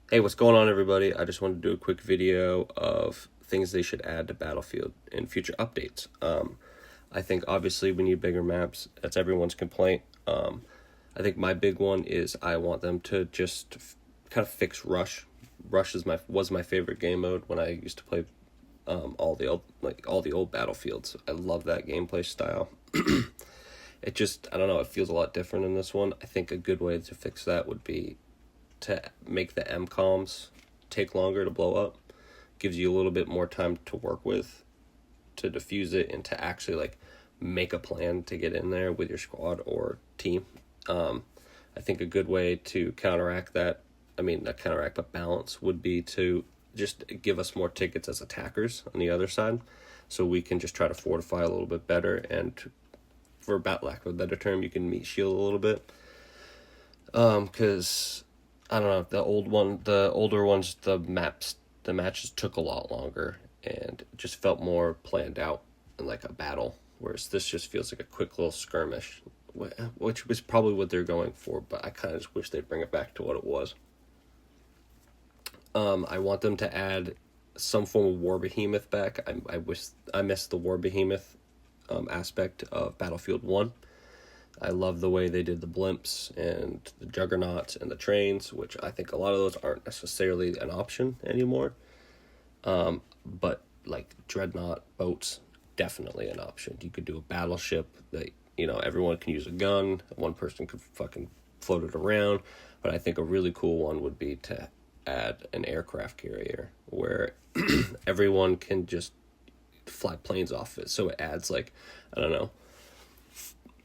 Hey, what's going on, everybody? I just wanted to do a quick video of things they should add to Battlefield in future updates. I think obviously we need bigger maps. That's everyone's complaint. I think my big one is I want them to just kind of fix Rush. Rush was my favorite game mode when I used to play all the old Battlefields. I love that gameplay style. It just, I don't know, it feels a lot different in this one. I think a good way to fix that would be to make the MCOMs take longer to blow up. Gives you a little bit more time to work with, to defuse it, and to actually like make a plan to get in there with your squad or team. I think a good way to counteract that, I mean not counteract but balance, would be to just give us more tickets as attackers on the other side, so we can just try to fortify a little bit better, and for lack of a better term, you can meat shield a little bit. Because I don't know, the older ones, the matches took a lot longer and just felt more planned out in like a battle. Whereas this just feels like a quick little skirmish, which was probably what they're going for. But I kind of just wish they'd bring it back to what it was. I want them to add some form of War Behemoth back. I missed the War Behemoth aspect of Battlefield 1. I love the way they did the blimps and the juggernauts and the trains, which I think a lot of those aren't necessarily an option anymore. But like dreadnought boats, definitely an option. You could do a battleship that, everyone can use a gun. One person could fucking float it around. But I think a really cool one would be to add an aircraft carrier where everyone can just fly planes off it. So it adds like, I don't know,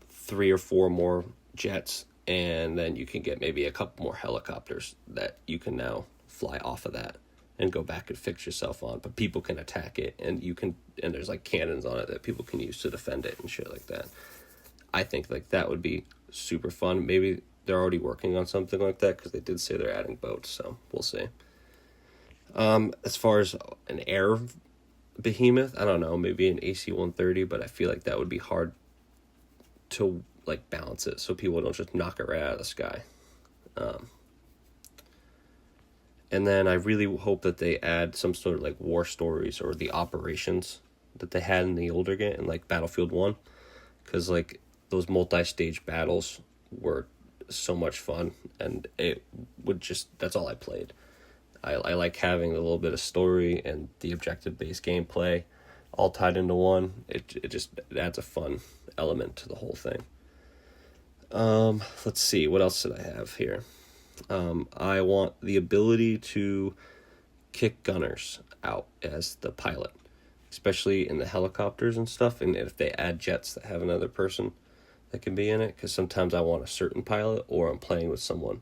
3 or 4 more jets, and then you can get maybe a couple more helicopters that you can now fly off of that and go back and fix yourself on. But people can attack it, and there's like cannons on it that people can use to defend it and shit like that. I think like that would be super fun. Maybe they're already working on something like that, because they did say they're adding boats, so we'll see. As far as an air behemoth, I don't know, maybe an AC-130, but I feel like that would be hard to like balance it so people don't just knock it right out of the sky. And then I really hope that they add some sort of like war stories or the operations that they had in the older game, in like Battlefield 1, because like those multi-stage battles were so much fun, and it would just, that's all I played. I like having a little bit of story and the objective-based gameplay all tied into one. It just adds a fun element to the whole thing. Let's see, what else did I have here? I want the ability to kick gunners out as the pilot, especially in the helicopters and stuff, and if they add jets that have another person that can be in it, because sometimes I want a certain pilot, or I'm playing with someone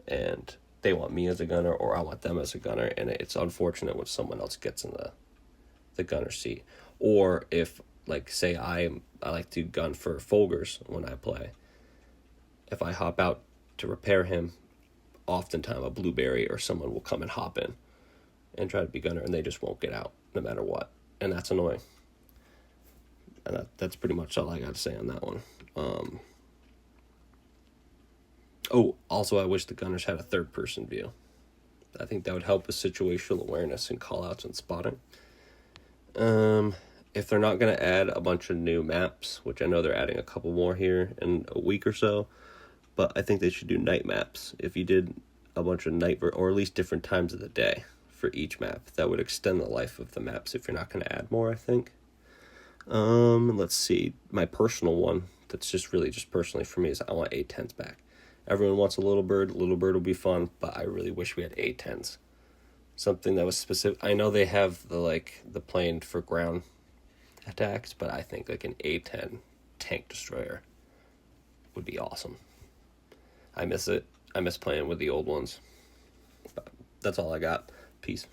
and they want me as a gunner, or I want them as a gunner, and it's unfortunate when someone else gets in the gunner seat. Or if, like, say I like to gun for Folgers when I play, if I hop out to repair him, oftentimes a blueberry or someone will come and hop in and try to be gunner, and they just won't get out no matter what, and that's annoying. And that's pretty much all I got to say on that one. Also, I wish the gunners had a third-person view. I think that would help with situational awareness and callouts and spotting. If they're not going to add a bunch of new maps, which I know they're adding a couple more here in a week or so, but I think they should do night maps. If you did a bunch of night, or at least different times of the day for each map, that would extend the life of the maps if you're not going to add more, I think. Let's see. My personal one, that's just really just personally for me, is I want A10s back. Everyone wants a Little Bird. Little Bird would be fun, but I really wish we had A10s. Something that was specific. I know they have the plane for ground attacks, but I think like an A10 tank destroyer would be awesome. I miss it. I miss playing with the old ones. But that's all I got. Peace.